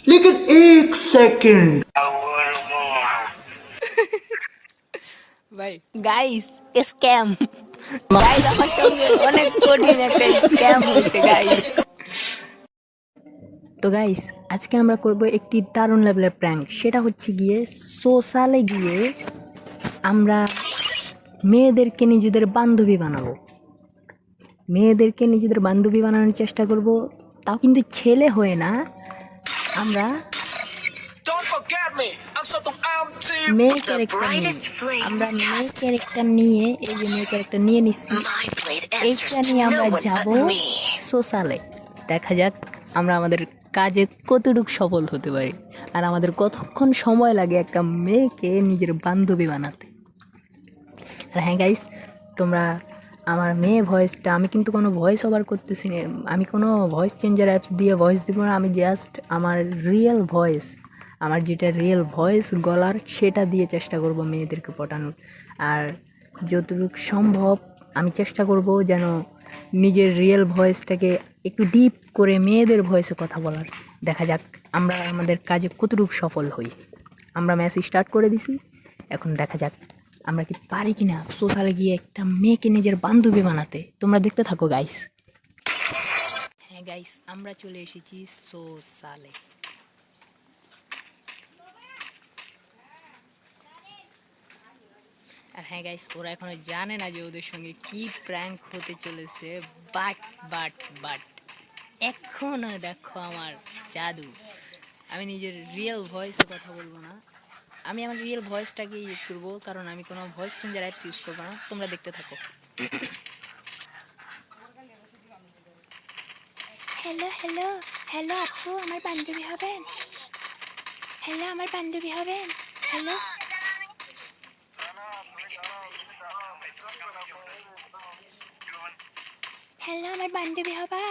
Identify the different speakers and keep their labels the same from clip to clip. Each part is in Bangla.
Speaker 1: लेकिन एक सेकंड
Speaker 2: ভাই গাইস স্ক্যাম গাইস আমার সঙ্গে অনেক কঠিন একটা স্ক্যাম হয়েছে গাইস। তো গাইস আজকে আমরা করব একটি দারুণ লেভেলের প্র্যাঙ্ক। সেটা হচ্ছে গিয়ে সোশ্যালে গিয়ে আমরা মেয়েদেরকে নিজেদের বান্ধবী বানাবো, মেয়েদেরকে নিজেদের বান্ধবী বানানোর চেষ্টা করব, তাও কিন্তু ছেলে হয়ে না। আমরা মেয়ে ক্যারেক্টার নিয়ে, আমরা মেয়ে ক্যারেক্টার নিয়ে, এই যে মেয়ে ক্যারেক্টার নিয়ে নিচ্ছি, এইটা নিয়ে আমরা যাব সোশ্যালে। দেখা যাক আমরা আমাদের কাজে কতটুকু সফল হতে পারি, আর আমাদের কতক্ষণ সময় লাগে একটা মেয়েকে নিজের বান্ধবী বানাতে। আর হ্যাঁ গাইস, তোমরা আমার মেয়ে ভয়েসটা, আমি কিন্তু কোনো ভয়েস ওভার করতেছি না, আমি কোনো ভয়েস চেঞ্জার অ্যাপস দিয়ে ভয়েস দিব না, আমি জাস্ট আমার রিয়েল ভয়েস, আমার যেটা রিয়েল ভয়েস গলার, সেটা দিয়ে চেষ্টা করব মেয়েদেরকে পটানোর। আর যতটুকু সম্ভব আমি চেষ্টা করব যেন নিজের রিয়েল ভয়েসটাকে একটু ডিপ করে মেয়েদের ভয়েসে কথা বলার। দেখা যাক আমরা আমাদের কাজে কতটুকু সফল হই। আমরা ম্যাচ স্টার্ট করে দিছি, এখন দেখা যাক আমরা কি পারি কিনা সোশ্যালে গিয়ে একটা মেয়েকে নিজের বান্ধবী বানাতে। তোমরা দেখতে থাকো গাইস। হ্যাঁ গাইস, আমরা চলে এসেছি সোশ্যালে। আর হ্যাঁ গাইস, ওরা এখনো জানে না যে ওদের সঙ্গে কি প্র্যাঙ্ক হতে চলেছে। বাট বাট বাট এখনো দেখো আমার জাদু। আমি নিজের রিয়েল ভয়েসে কথা বলবো না, আমি আমার রিয়েল ভয়েসটাকে ইউজ করবো, কারণ আমি কোনো ভয়েস চেঞ্জার অ্যাপস ইউজ করবো না। তোমরা দেখতে থাকো।
Speaker 3: হ্যালো হ্যালো হ্যালো আপু, আমার বান্ধবী হবেন? হ্যালো, আমার বান্ধবী হবেন? হ্যালো হ্যালো, আমার বান্ধবী হবা?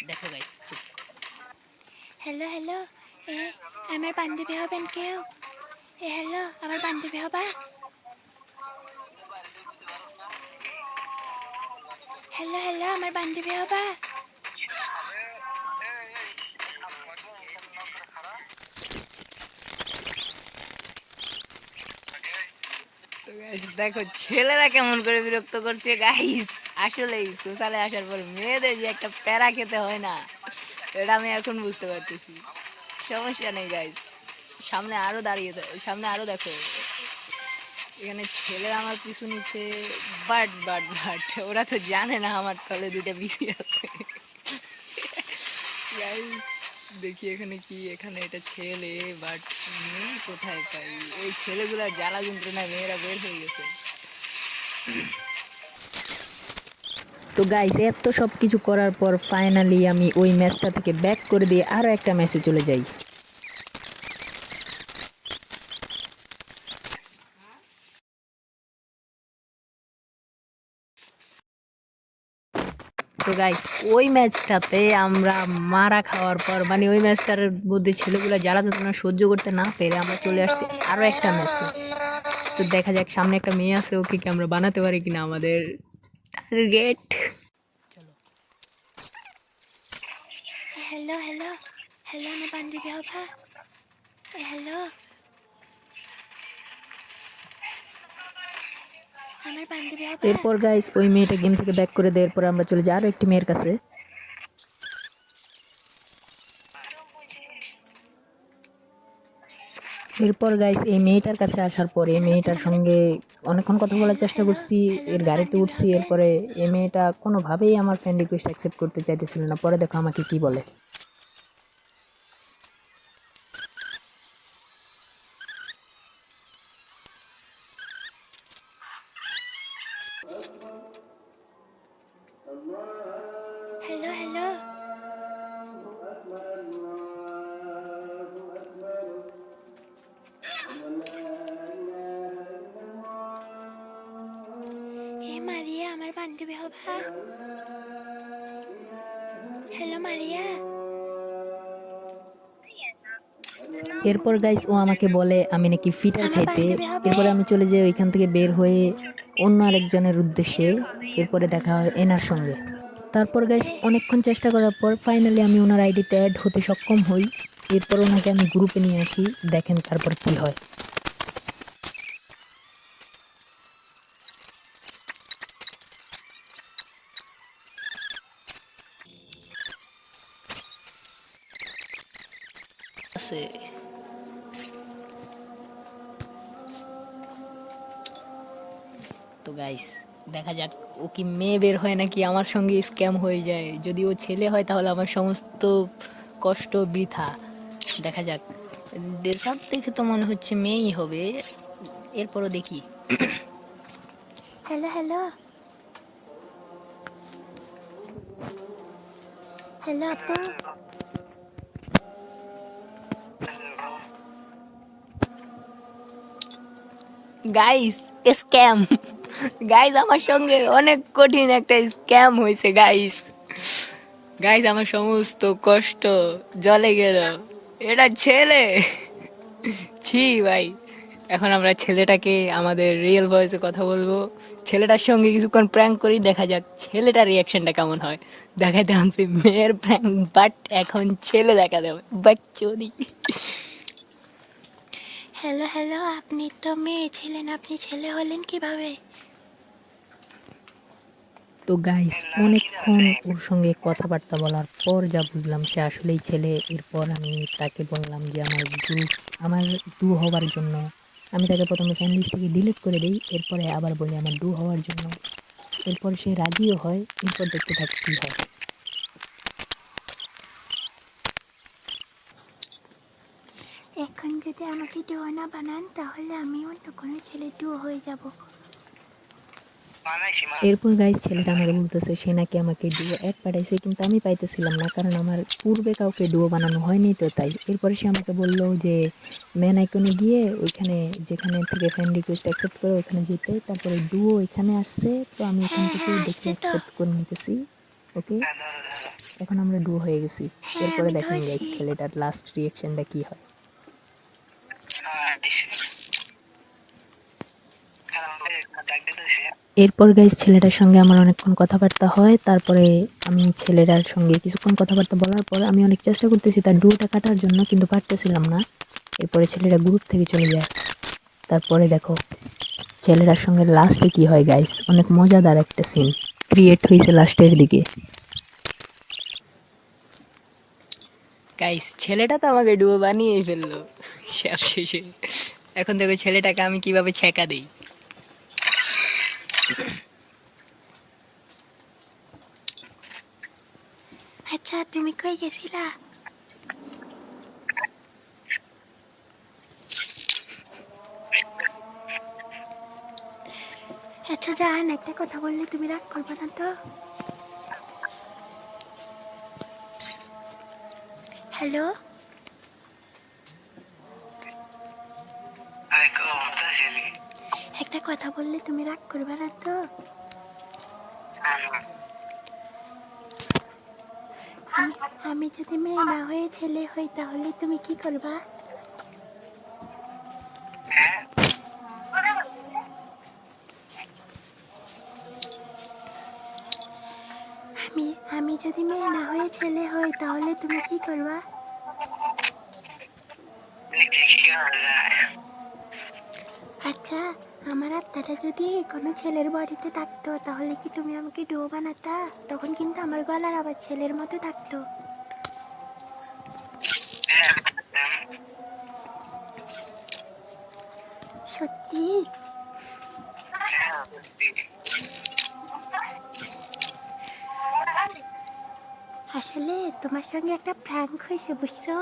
Speaker 2: দেখো গাইস, চুপ।
Speaker 3: হ্যালো হ্যালো, এ আমার বান্ধবী হবেন কেউ? হ্যালো, আমার বান্ধবী হবা? হ্যালো হ্যালো, আমার বান্ধবী হবা?
Speaker 2: তো গাইস দেখো ছেলেরা কেমন করে বিরক্ত করছে গাইস। আসলেই সোশ্যালে আসার পর মেয়েদের যে একটা প্যারা খেতে হয় না, এটা আমি এখন বুঝতে পারতেছি। সমস্যা নেই গাইস, সামনে আরো দাঁড়িয়ে, সামনে আরো দেখো, এখানে ছেলেরা আমার পিছু নিচ্ছে। বাট বাট বাট ওরা তো জানে না আমার তলে দুইটা বিসি আছে। গাইস দেখি এখানে কি, এখানে এটা ছেলে, বাট মেয়ে কোথায় পাই? ওই ছেলেগুলার জ্বালা যন্ত্রণায় মেয়েরা বের হয়ে গেছে। তো গাইস এত সব কিছু করার পর ফাইনালি আমি ওই ম্যাচটা থেকে ব্যাক করে দিয়ে আরও একটা ম্যাচে চলে যাই। তো গাইস ওই ম্যাচটাতে আমরা মারা খাওয়ার পর, মানে ওই ম্যাচটার মধ্যে ছেলেগুলো জ্বালা যন্ত্রণা সহ্য করতে না পেরে আমরা চলে আসছি আরও একটা ম্যাচে। তো দেখা যাক সামনে একটা মেয়ে আছে, ওকে কি আমরা বানাতে পারি কিনা আমাদের টার্গেট। চলো।
Speaker 3: হ্যালো হ্যালো হ্যালো, আমার বান্ধবী হবা? হ্যালো, আমার বান্ধবী হবা?
Speaker 2: এরপর গাইস ওই মেয়েটা গেম থেকে ব্যাক করে দেওয়ার পর আমরা চলে যাই আরও একটি মেয়ের কাছে। এরপর গাইস এই মেয়েটার কাছে আসার পর এই মেয়েটার সঙ্গে অনেকক্ষণ কথা বলার চেষ্টা
Speaker 3: হ্যালো
Speaker 2: করছি,
Speaker 3: হ্যালো,
Speaker 2: এর
Speaker 3: আমার
Speaker 2: গাড়িতে
Speaker 3: বান্ধবী
Speaker 2: উঠছি।
Speaker 3: হবে?
Speaker 2: এরপরে এই মেয়েটা কোনোভাবেই আমার ফ্রেন্ড রিকোয়েস্ট অ্যাকসেপ্ট করতে চাইতেছিল না। পরে দেখো আমাকে কি বলে।
Speaker 3: হ্যালো হ্যালো, মারিয়া, আমার বান্ধবী হবা? হ্যালো মারিয়া,
Speaker 2: এরপর গাইস ও আমাকে বলে আমি নাকি ফিটার
Speaker 3: আমার
Speaker 2: খাইতে।
Speaker 3: বান্ধবী হবে।
Speaker 2: এরপরে আমি চলে যাই ওইখান থেকে বের হয়ে অন্য আরেকজনের উদ্দেশ্যে। এরপরে দেখা হয় এনার সঙ্গে। তারপর গাইস অনেকক্ষণ চেষ্টা করার পর ফাইনালি আমি ওনার আইডিতে অ্যাড হতে সক্ষম হই। এরপর ওনাকে আমি গ্রুপে নিয়ে আসি, দেখেন তারপর কি হয়। আছে তো গাইস দেখা যাক ও কি মেয়ে বের হয় নাকি আমার সঙ্গে স্ক্যাম হয়ে যায়। যদি ও ছেলে হয় তাহলে আমার সমস্ত কষ্ট বৃথা। দেখা যাক, সব দেখে তো মনে হচ্ছে মেয়েই হবে। এরপরও দেখি।
Speaker 3: হ্যালো হ্যালো হ্যালো আপু।
Speaker 2: গাইস স্ক্যাম, গাইস আমার সঙ্গে অনেক কঠিন একটা স্ক্যাম হয়েছে গাইস। গাইস আমার সমস্ত কষ্ট জলে গেল। এটা ছেলে, ছি ভাই। এখন আমরা ছেলেটাকে আমাদের রিয়েল ভয়েসে কথা বলবো, ছেলেটার সঙ্গে কিছুক্ষণ প্র্যাঙ্ক করি, দেখা যাক ছেলেটার রিয়াকশনটা কেমন হয়। দেখাতে আনছি মেয়ের প্র্যাঙ্ক, বাট এখন ছেলে দেখা দেবে বাট চোদি।
Speaker 3: হ্যালো হ্যালো, আপনি তো মেয়ে ছিলেন, আপনি ছেলে হলেন কিভাবে?
Speaker 2: তো গাইস অনেকক্ষণ ওর সঙ্গে কথাবার্তা বলার পর যা বুঝলাম সে আসলেই ছেলে। এরপর আমি তাকে বললাম যে আমার ডু হওয়ার জন্য আমি তাকে প্রথমে ফ্রেন্ড লিস্ট থেকে ডিলিট করে দিই, এরপরে আবার বলি আমার ডু হওয়ার জন্য। এরপর সে রাজিও হয়। এরপর দেখতে থাকি কী হয়।
Speaker 3: এখন যদি আমাকে ডুয়ো না বানান তাহলে আমি অন্য কোনো ছেলে ডুয়ো হয়ে যাব।
Speaker 2: এরপর গাইস ছেলেটা আমাকে বলতেছে সে নাকি আমাকে ডুয়ো অ্যাড পাঠাইছে, কিন্তু আমি পাইতেছিলাম না, কারণ আমার পূর্বে কাউকে ডুয়ো বানানো হয়নি তো তাই। এরপরে সে আমাকে বললো যে ম্যান আইকনে গিয়ে ওইখানে যেখানে থেকে ফ্রেন্ড রিকোয়েস্ট অ্যাকসেপ্ট করে ওখানে যেতে, তারপরে ডুয়ো এখানে আসছে। তো আমি এখান
Speaker 3: হ্যাঁ
Speaker 2: থেকে
Speaker 3: হ্যাঁ,
Speaker 2: দেখে
Speaker 3: আসছে তো।
Speaker 2: অ্যাকসেপ্ট করে নিতেছি। ওকে, এখন আমরা ডুয়ো হয়ে গেছি।
Speaker 3: হ্যাঁ
Speaker 2: এরপরে
Speaker 3: আমি
Speaker 2: দেখেন গাইস
Speaker 3: ধরছি।
Speaker 2: ছেলেটার লাস্ট রিয়াকশনটা কি হয়। এরপর গাইস ছেলেটার সঙ্গে আমার অনেকক্ষণ কথাবার্তা হয়। তারপরে আমি ছেলেটার সঙ্গে কিছুক্ষণ কথাবার্তা বলার পর আমি অনেক চেষ্টা করতেছি তার ডুয়োটা কাটার জন্য, কিন্তু পারতেছিলাম না। এরপরে ছেলেটা গ্রুপ থেকে চলে যায়। তারপরে দেখো ছেলেটার সঙ্গে লাস্টে কি হয় গাইস, অনেক মজাদার একটা সিন ক্রিয়েট হয়েছে লাস্টের দিকে। গাইস ছেলেটা তো আমাকে ডুয়ো বানিয়েই ফেললো শেষ শেষে। এখন দেখো ছেলেটাকে আমি কিভাবে ছেঁকা দিই।
Speaker 3: আচ্ছা তুমি কই গেছিলা? আচ্ছা জান, একটা কথা বললে তুমি রাগ করবে না তো? হ্যালো, একটা কথা বললে তুমি রাগ করবে না তো? আমি আমি যদি মেয়ে না হয়ে ছেলে হই তাহলে তুমি কি করবা? আমি আমি যদি মেয়ে না হয়ে ছেলে হই তাহলে তুমি কি করবা? আচ্ছা, আমার আত্মাটা যদি কোনো ছেলের বডিতে থাকতো তাহলে কি তুমি আমাকে ডুয়ো বানাতা? তখন কিন্তু আমার গলার আবার ছেলের মতো থাকতো। সত্যি? আসলে তোমার সঙ্গে একটা প্র্যাঙ্ক হয়েছে বুঝছো?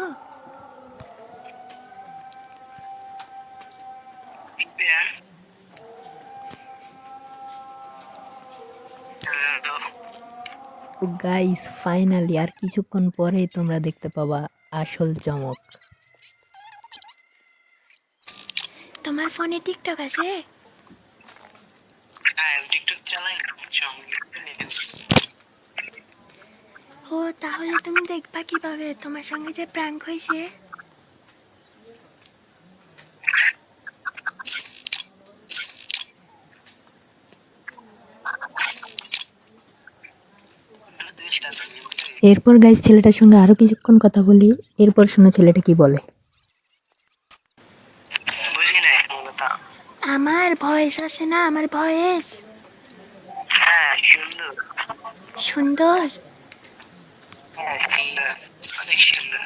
Speaker 2: তো গাইস ফাইনালি আর কিছুক্ষণ পরেই তোমরা দেখতে পাবা আসল চমক।
Speaker 3: তোমার ফোনে টিকটক আছে? ও তাহলে তুমি দেখবা কিভাবে তোমার সঙ্গে যে প্র্যাঙ্ক হয়েছে?
Speaker 2: এরপর গাইস ছেলেটার সঙ্গে আরো কিছুক্ষণ কথা বলি, এরপর শোনো ছেলেটা কি বলে।
Speaker 4: বুঝি না কথা।
Speaker 3: আমার ভয়েস আছে না, আমার ভয়েস
Speaker 4: হ্যাঁ সুন্দর।
Speaker 3: সুন্দর।
Speaker 4: হ্যাঁ সুন্দর, অনেক সুন্দর।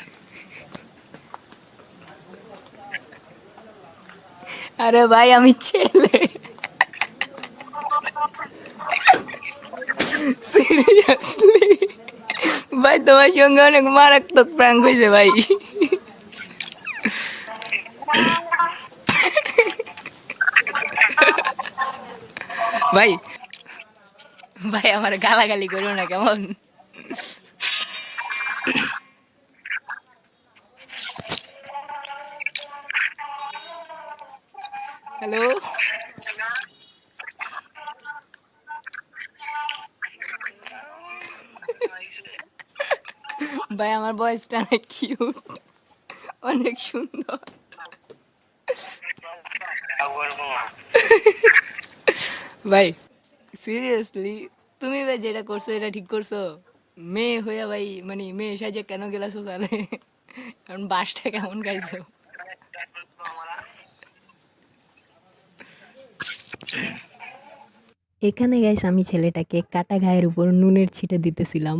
Speaker 2: আরে ভাই আমি ছেলে, সিরিয়াসলি ভাই তোমার সঙ্গে অনেক মারাত্মক প্র্যাঙ্ক হয়েছে ভাই। ভাই ভাই আমার গালাগালি করো না কেমন। হ্যালো ভাই আমার ভয়েসটা অনেক কিউট, অনেক সুন্দর। ভাই সিরিয়াসলি তুমি ভাই যেটা করছো এটা ঠিক করছো? মেয়ে হইয়া ভাই মানে মেয়ে সাজে কেন গেলা সোশ্যালে? কারণ বাসটা কেমন গাইছো? এখানে গাইস আমি ছেলেটাকে কাটা গায়ের উপর নুনের ছিটে দিতেছিলাম,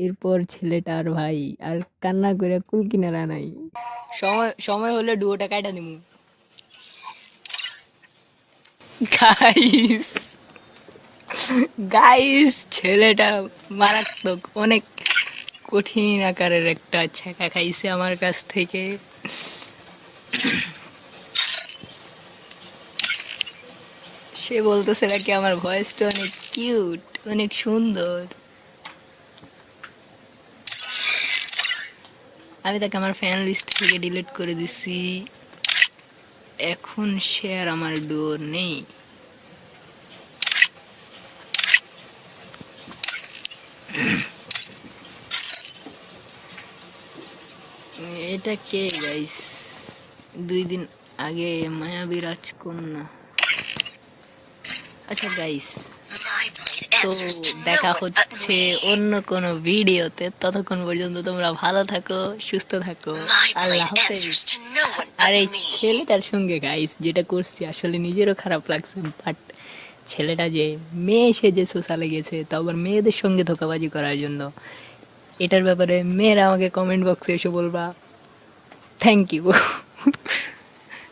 Speaker 2: এরপর ছেলেটার ভাই আর কান্না করে কুল কিনারা নাই। সময় সময় হলে ডুয়োটা কাটা দিমু গাইস। গাইস ছেলেটা মারাত্মক, অনেক কঠিন আকারের একটা ছ্যাঁকা খাইছে আমার কাছ থেকে। সে বলতেছে নাকি আমার ভয়েসটা অনেক কিউট, অনেক সুন্দর। আমি তাকে আমার ফ্যান লিস্ট থেকে ডিলিট করে দিছি, এখন সে আর আমার ডুয়ো নেই। এটা কে গাইস? 2 দিন আগে মায়াবী রাজকন্যা। আচ্ছা গাইস, তো দেখা হচ্ছে অন্য কোনো ভিডিওতে, ততক্ষণ পর্যন্ত তোমরা ভালো থাকো, সুস্থ থাকো, আল্লাহ হাফেজ। আর এই ছেলেটার সঙ্গে গাইস যেটা করছি আসলে নিজেরও খারাপ লাগছে, বাট ছেলেটা যে মেয়ে সেজে সোশ্যালে গেছে, তো আবার মেয়েদের সঙ্গে ধোঁকাবাজি করার জন্য, এটার ব্যাপারে মেয়েরা আমাকে কমেন্ট বক্সে এসে বলবা। Thank you.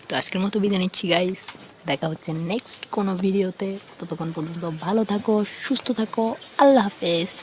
Speaker 2: তো আজকের মতো বিদায় নিচ্ছি গাইস, দেখা হচ্ছে নেক্সট কোনো ভিডিওতে, ততক্ষণ পর্যন্ত ভালো থাকো, সুস্থ থাকো, আল্লাহ হাফেজ।